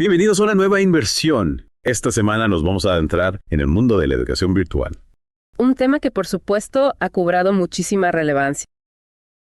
Bienvenidos a una nueva inversión. Esta semana nos vamos a adentrar en el mundo de la educación virtual. Un tema que, por supuesto, ha cobrado muchísima relevancia.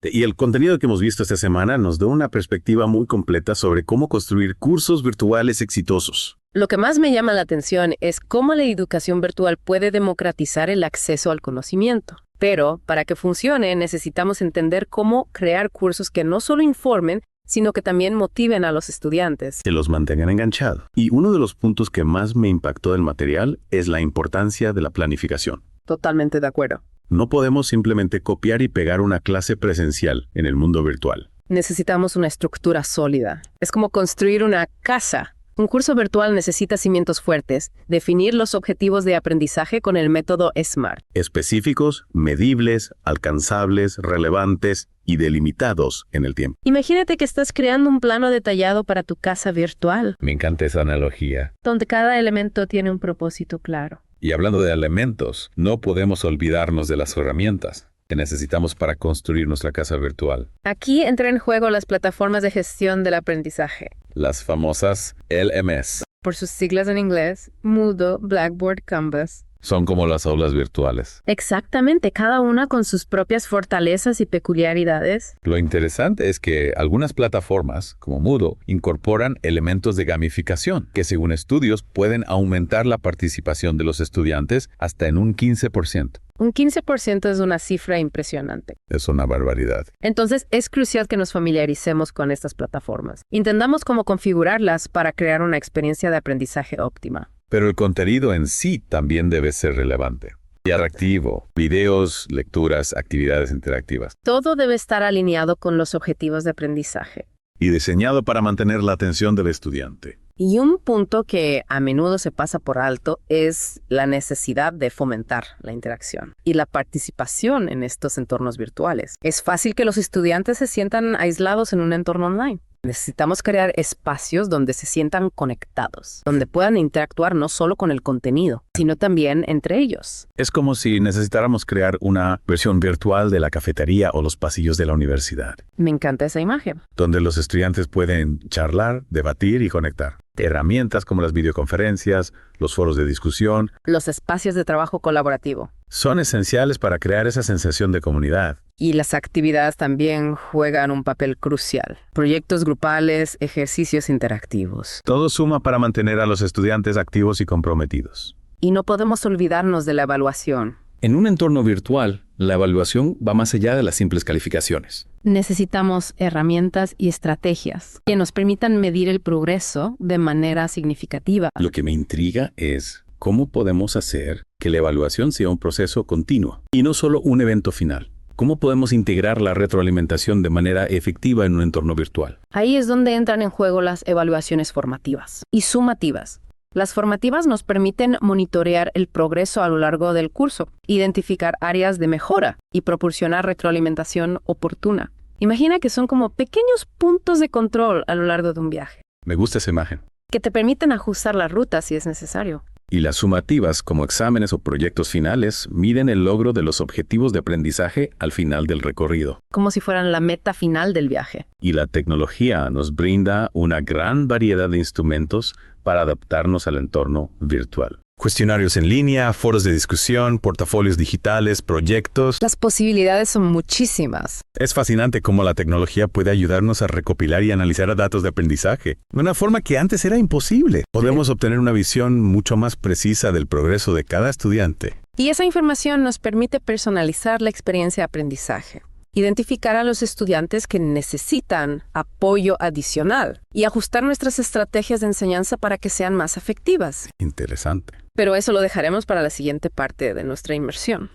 Y el contenido que hemos visto esta semana nos da una perspectiva muy completa sobre cómo construir cursos virtuales exitosos. Lo que más me llama la atención es cómo la educación virtual puede democratizar el acceso al conocimiento. Pero, para que funcione, necesitamos entender cómo crear cursos que no solo informen, sino que también motiven a los estudiantes. Que los mantengan enganchados. Y uno de los puntos que más me impactó del material es la importancia de la planificación. Totalmente de acuerdo. No podemos simplemente copiar y pegar una clase presencial en el mundo virtual. Necesitamos una estructura sólida. Es como construir una casa. Un curso virtual necesita cimientos fuertes, definir los objetivos de aprendizaje con el método SMART. Específicos, medibles, alcanzables, relevantes y delimitados en el tiempo. Imagínate que estás creando un plano detallado para tu casa virtual, Me encanta esa analogía. donde cada elemento tiene un propósito claro. Y hablando de elementos, no podemos olvidarnos de las herramientas que necesitamos para construir nuestra casa virtual. Aquí entran en juego las plataformas de gestión del aprendizaje. Las famosas LMS. Por sus siglas en inglés, Moodle, Blackboard, Canvas. Son como las aulas virtuales. Exactamente, cada una con sus propias fortalezas y peculiaridades. Lo interesante es que algunas plataformas, como Moodle, incorporan elementos de gamificación, que según estudios pueden aumentar la participación de los estudiantes hasta en un 15%. Un 15% es una cifra impresionante. Es una barbaridad. Entonces, es crucial que nos familiaricemos con estas plataformas. Entendamos cómo configurarlas para crear una experiencia de aprendizaje óptima. Pero el contenido en sí también debe ser relevante y atractivo. Videos, lecturas, actividades interactivas. Todo debe estar alineado con los objetivos de aprendizaje. Y diseñado para mantener la atención del estudiante. Y un punto que a menudo se pasa por alto es la necesidad de fomentar la interacción y la participación en estos entornos virtuales. Es fácil que los estudiantes se sientan aislados en un entorno online. Necesitamos crear espacios donde se sientan conectados, donde puedan interactuar no solo con el contenido, sino también entre ellos. Es como si necesitáramos crear una versión virtual de la cafetería o los pasillos de la universidad, Me encanta esa imagen. donde los estudiantes pueden charlar, debatir y conectar. Herramientas como las videoconferencias, los foros de discusión, Los espacios de trabajo colaborativo. son esenciales para crear esa sensación de comunidad. Y las actividades también juegan un papel crucial. Proyectos grupales, ejercicios interactivos. Todo suma para mantener a los estudiantes activos y comprometidos. Y no podemos olvidarnos de la evaluación. En un entorno virtual, la evaluación va más allá de las simples calificaciones. Necesitamos herramientas y estrategias que nos permitan medir el progreso de manera significativa. Lo que me intriga es cómo podemos hacer que la evaluación sea un proceso continuo y no solo un evento final. ¿Cómo podemos integrar la retroalimentación de manera efectiva en un entorno virtual? Ahí es donde entran en juego las evaluaciones formativas y sumativas. Las formativas nos permiten monitorear el progreso a lo largo del curso, identificar áreas de mejora y proporcionar retroalimentación oportuna. Imagina que son como pequeños puntos de control a lo largo de un viaje, Me gusta esa imagen. que te permiten ajustar la ruta si es necesario. Y las sumativas, como exámenes o proyectos finales, miden el logro de los objetivos de aprendizaje al final del recorrido. Como si fueran la meta final del viaje. Y la tecnología nos brinda una gran variedad de instrumentos para adaptarnos al entorno virtual. Cuestionarios en línea, foros de discusión, portafolios digitales, proyectos. Las posibilidades son muchísimas. Es fascinante cómo la tecnología puede ayudarnos a recopilar y analizar datos de aprendizaje, de una forma que antes era imposible. Podemos obtener una visión mucho más precisa del progreso de cada estudiante. Y esa información nos permite personalizar la experiencia de aprendizaje, identificar a los estudiantes que necesitan apoyo adicional y ajustar nuestras estrategias de enseñanza para que sean más efectivas. Interesante. Pero eso lo dejaremos para la siguiente parte de nuestra inmersión.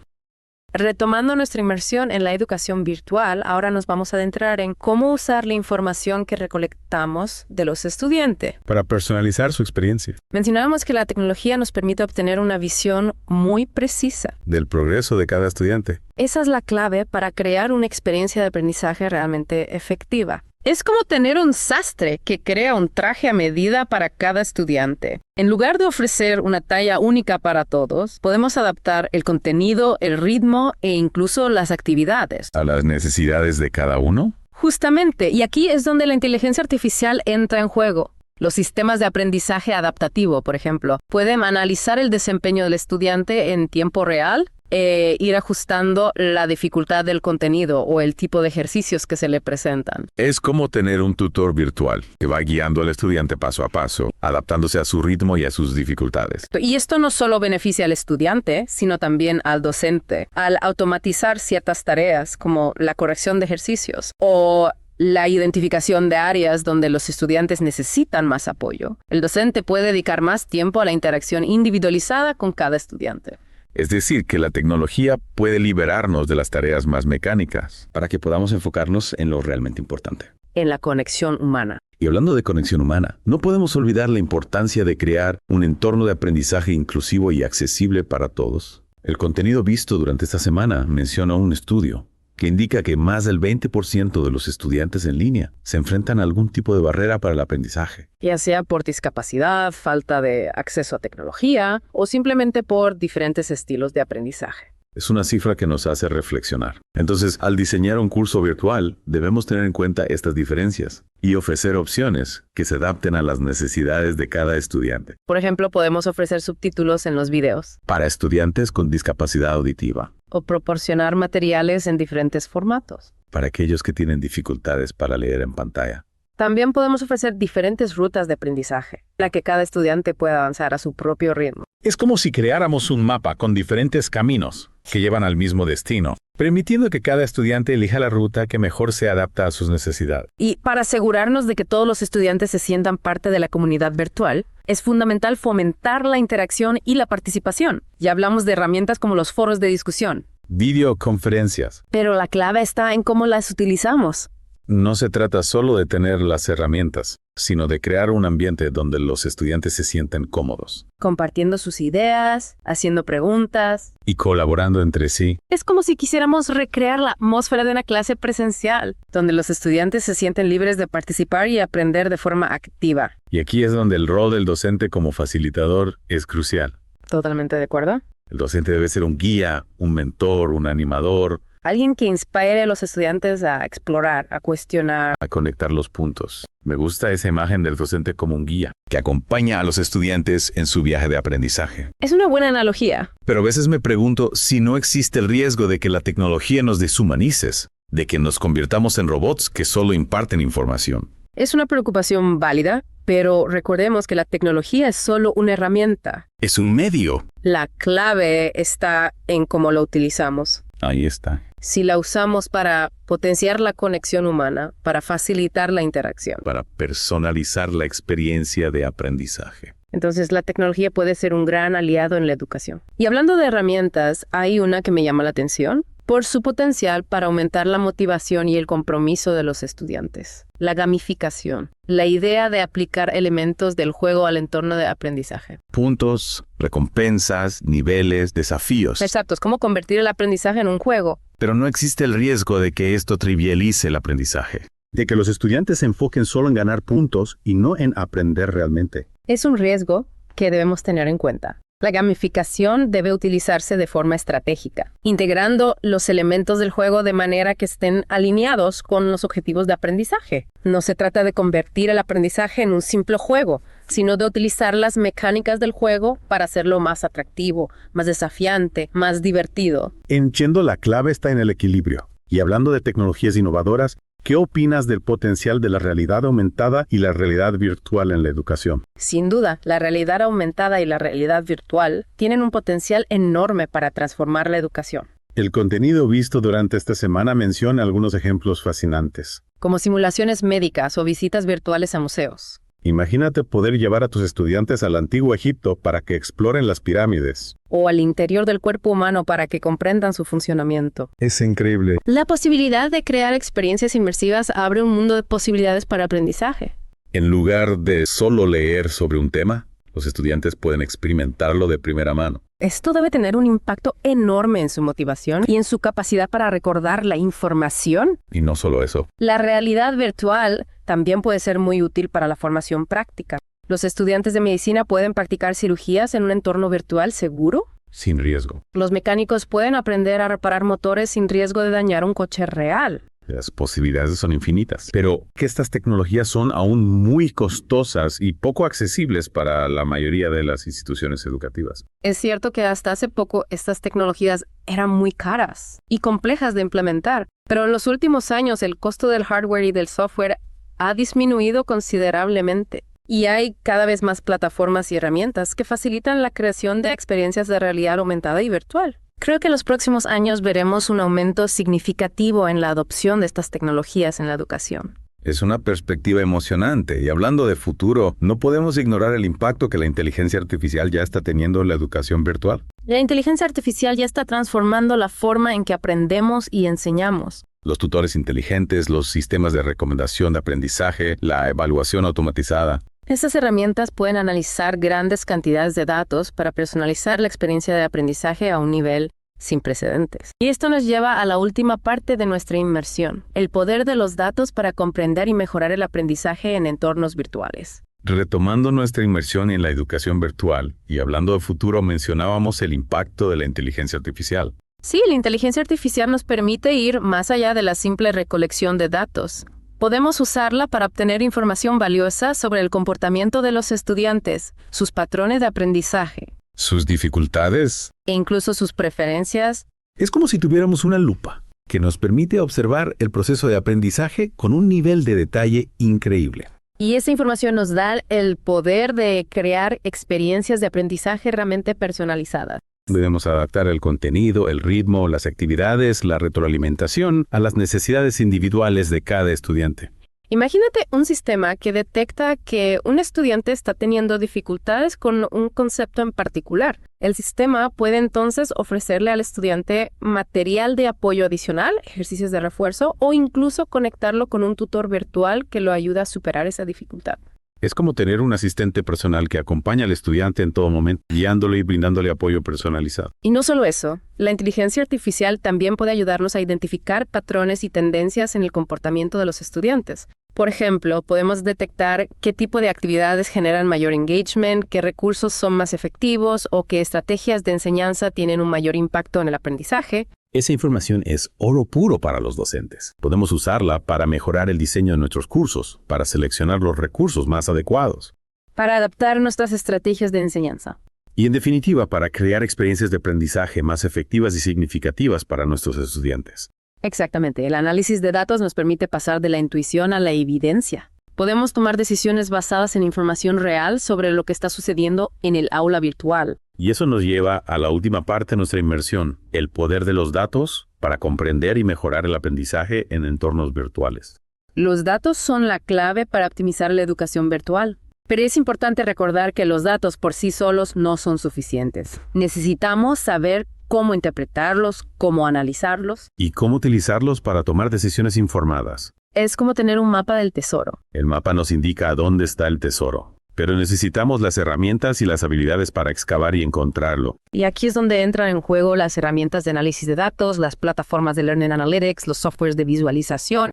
Retomando nuestra inmersión en la educación virtual, ahora nos vamos a adentrar en cómo usar la información que recolectamos de los estudiantes. Para personalizar su experiencia. Mencionábamos que la tecnología nos permite obtener una visión muy precisa. Del progreso de cada estudiante. Esa es la clave para crear una experiencia de aprendizaje realmente efectiva. Es como tener un sastre que crea un traje a medida para cada estudiante. En lugar de ofrecer una talla única para todos, podemos adaptar el contenido, el ritmo e incluso las actividades. ¿A las necesidades de cada uno? Justamente, y aquí es donde la inteligencia artificial entra en juego. Los sistemas de aprendizaje adaptativo, por ejemplo, pueden analizar el desempeño del estudiante en tiempo real e ir ajustando la dificultad del contenido o el tipo de ejercicios que se le presentan. Es como tener un tutor virtual que va guiando al estudiante paso a paso, adaptándose a su ritmo y a sus dificultades. Y esto no solo beneficia al estudiante, sino también al docente. Al automatizar ciertas tareas como la corrección de ejercicios o la identificación de áreas donde los estudiantes necesitan más apoyo, el docente puede dedicar más tiempo a la interacción individualizada con cada estudiante. Es decir, que la tecnología puede liberarnos de las tareas más mecánicas. Para que podamos enfocarnos en lo realmente importante. En la conexión humana. Y hablando de conexión humana, no podemos olvidar la importancia de crear un entorno de aprendizaje inclusivo y accesible para todos. El contenido visto durante esta semana menciona un estudio que indica que más del 20% de los estudiantes en línea se enfrentan a algún tipo de barrera para el aprendizaje. Ya sea por discapacidad, falta de acceso a tecnología o simplemente por diferentes estilos de aprendizaje. Es una cifra que nos hace reflexionar. Entonces, al diseñar un curso virtual, debemos tener en cuenta estas diferencias y ofrecer opciones que se adapten a las necesidades de cada estudiante. Por ejemplo, podemos ofrecer subtítulos en los videos Para estudiantes con discapacidad auditiva. o proporcionar materiales en diferentes formatos. Para aquellos que tienen dificultades para leer en pantalla. También podemos ofrecer diferentes rutas de aprendizaje, la que cada estudiante pueda avanzar a su propio ritmo. Es como si creáramos un mapa con diferentes caminos que llevan al mismo destino, permitiendo que cada estudiante elija la ruta que mejor se adapta a sus necesidades. Y para asegurarnos de que todos los estudiantes se sientan parte de la comunidad virtual, es fundamental fomentar la interacción y la participación. Ya hablamos de herramientas como los foros de discusión. Videoconferencias. Pero la clave está en cómo las utilizamos. No se trata solo de tener las herramientas, sino de crear un ambiente donde los estudiantes se sienten cómodos. Compartiendo sus ideas, haciendo preguntas. Y colaborando entre sí. Es como si quisiéramos recrear la atmósfera de una clase presencial, donde los estudiantes se sienten libres de participar y aprender de forma activa. Y aquí es donde el rol del docente como facilitador es crucial. ¿Totalmente de acuerdo? El docente debe ser un guía, un mentor, un animador, Alguien que inspire a los estudiantes a explorar, a cuestionar. a conectar los puntos. Me gusta esa imagen del docente como un guía, que acompaña a los estudiantes en su viaje de aprendizaje. Es una buena analogía. Pero a veces me pregunto si no existe el riesgo de que la tecnología nos deshumanice, de que nos convirtamos en robots que solo imparten información. Es una preocupación válida, pero recordemos que la tecnología es solo una herramienta. Es un medio. La clave está en cómo lo utilizamos. Ahí está. Si la usamos para potenciar la conexión humana, para facilitar la interacción. Para personalizar la experiencia de aprendizaje. Entonces la tecnología puede ser un gran aliado en la educación. Y hablando de herramientas, hay una que me llama la atención por su potencial para aumentar la motivación y el compromiso de los estudiantes. La gamificación. La idea de aplicar elementos del juego al entorno de aprendizaje. Puntos, recompensas, niveles, desafíos. Exacto, es como convertir el aprendizaje en un juego. Pero no existe el riesgo de que esto trivialice el aprendizaje. De que los estudiantes se enfoquen solo en ganar puntos y no en aprender realmente. Es un riesgo que debemos tener en cuenta. La gamificación debe utilizarse de forma estratégica, integrando los elementos del juego de manera que estén alineados con los objetivos de aprendizaje. No se trata de convertir el aprendizaje en un simple juego, sino de utilizar las mecánicas del juego para hacerlo más atractivo, más desafiante, más divertido. Entiendo, la clave está en el equilibrio. Y hablando de tecnologías innovadoras, ¿qué opinas del potencial de la realidad aumentada y la realidad virtual en la educación? Sin duda, la realidad aumentada y la realidad virtual tienen un potencial enorme para transformar la educación. El contenido visto durante esta semana menciona algunos ejemplos fascinantes. Como simulaciones médicas o visitas virtuales a museos. Imagínate poder llevar a tus estudiantes al antiguo Egipto para que exploren las pirámides. O al interior del cuerpo humano para que comprendan su funcionamiento. Es increíble. La posibilidad de crear experiencias inmersivas abre un mundo de posibilidades para aprendizaje. En lugar de solo leer sobre un tema, los estudiantes pueden experimentarlo de primera mano. Esto debe tener un impacto enorme en su motivación y en su capacidad para recordar la información. Y no solo eso. La realidad virtual también puede ser muy útil para la formación práctica. Los estudiantes de medicina pueden practicar cirugías en un entorno virtual seguro. Sin riesgo. Los mecánicos pueden aprender a reparar motores sin riesgo de dañar un coche real. Las posibilidades son infinitas, pero que estas tecnologías son aún muy costosas y poco accesibles para la mayoría de las instituciones educativas. Es cierto que hasta hace poco estas tecnologías eran muy caras y complejas de implementar, pero en los últimos años el costo del hardware y del software ha disminuido considerablemente. Y hay cada vez más plataformas y herramientas que facilitan la creación de experiencias de realidad aumentada y virtual. Creo que en los próximos años veremos un aumento significativo en la adopción de estas tecnologías en la educación. Es una perspectiva emocionante y hablando de futuro, no podemos ignorar el impacto que la inteligencia artificial ya está teniendo en la educación virtual. La inteligencia artificial ya está transformando la forma en que aprendemos y enseñamos. Los tutores inteligentes, los sistemas de recomendación de aprendizaje, la evaluación automatizada. Estas herramientas pueden analizar grandes cantidades de datos para personalizar la experiencia de aprendizaje a un nivel sin precedentes. Y esto nos lleva a la última parte de nuestra inmersión, el poder de los datos para comprender y mejorar el aprendizaje en entornos virtuales. Retomando nuestra inmersión en la educación virtual y hablando de futuro, mencionábamos el impacto de la inteligencia artificial. Sí, la inteligencia artificial nos permite ir más allá de la simple recolección de datos. Podemos usarla para obtener información valiosa sobre el comportamiento de los estudiantes, sus patrones de aprendizaje, Sus dificultades. e incluso sus preferencias. Es como si tuviéramos una lupa que nos permite observar el proceso de aprendizaje con un nivel de detalle increíble. Y esa información nos da el poder de crear experiencias de aprendizaje realmente personalizadas. Debemos adaptar el contenido, el ritmo, las actividades, la retroalimentación a las necesidades individuales de cada estudiante. Imagínate un sistema que detecta que un estudiante está teniendo dificultades con un concepto en particular. El sistema puede entonces ofrecerle al estudiante material de apoyo adicional, ejercicios de refuerzo o incluso conectarlo con un tutor virtual que lo ayuda a superar esa dificultad. Es como tener un asistente personal que acompaña al estudiante en todo momento, guiándole y brindándole apoyo personalizado. Y no solo eso, la inteligencia artificial también puede ayudarnos a identificar patrones y tendencias en el comportamiento de los estudiantes. Por ejemplo, podemos detectar qué tipo de actividades generan mayor engagement, qué recursos son más efectivos o qué estrategias de enseñanza tienen un mayor impacto en el aprendizaje. Esa información es oro puro para los docentes. Podemos usarla para mejorar el diseño de nuestros cursos, para seleccionar los recursos más adecuados Para adaptar nuestras estrategias de enseñanza. y, en definitiva, para crear experiencias de aprendizaje más efectivas y significativas para nuestros estudiantes. Exactamente. El análisis de datos nos permite pasar de la intuición a la evidencia. Podemos tomar decisiones basadas en información real sobre lo que está sucediendo en el aula virtual. Y eso nos lleva a la última parte de nuestra inmersión, el poder de los datos para comprender y mejorar el aprendizaje en entornos virtuales. Los datos son la clave para optimizar la educación virtual. Pero es importante recordar que los datos por sí solos no son suficientes. Necesitamos saber cómo interpretarlos, cómo analizarlos. Y cómo utilizarlos para tomar decisiones informadas. Es como tener un mapa del tesoro. El mapa nos indica a dónde está el tesoro, pero necesitamos las herramientas y las habilidades para excavar y encontrarlo. Y aquí es donde entran en juego las herramientas de análisis de datos, las plataformas de Learning Analytics, los softwares de visualización.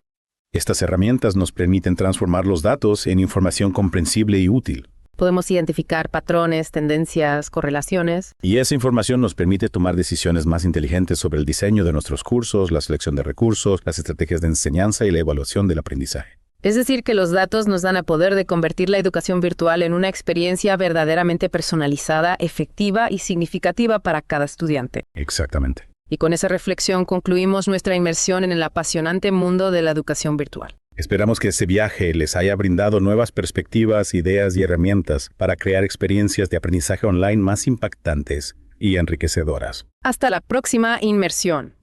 Estas herramientas nos permiten transformar los datos en información comprensible y útil. Podemos identificar patrones, tendencias, correlaciones. Y esa información nos permite tomar decisiones más inteligentes sobre el diseño de nuestros cursos, la selección de recursos, las estrategias de enseñanza y la evaluación del aprendizaje. Es decir, que los datos nos dan el poder de convertir la educación virtual en una experiencia verdaderamente personalizada, efectiva y significativa para cada estudiante. Exactamente. Y con esa reflexión concluimos nuestra inmersión en el apasionante mundo de la educación virtual. Esperamos que este viaje les haya brindado nuevas perspectivas, ideas y herramientas para crear experiencias de aprendizaje online más impactantes y enriquecedoras. Hasta la próxima inmersión.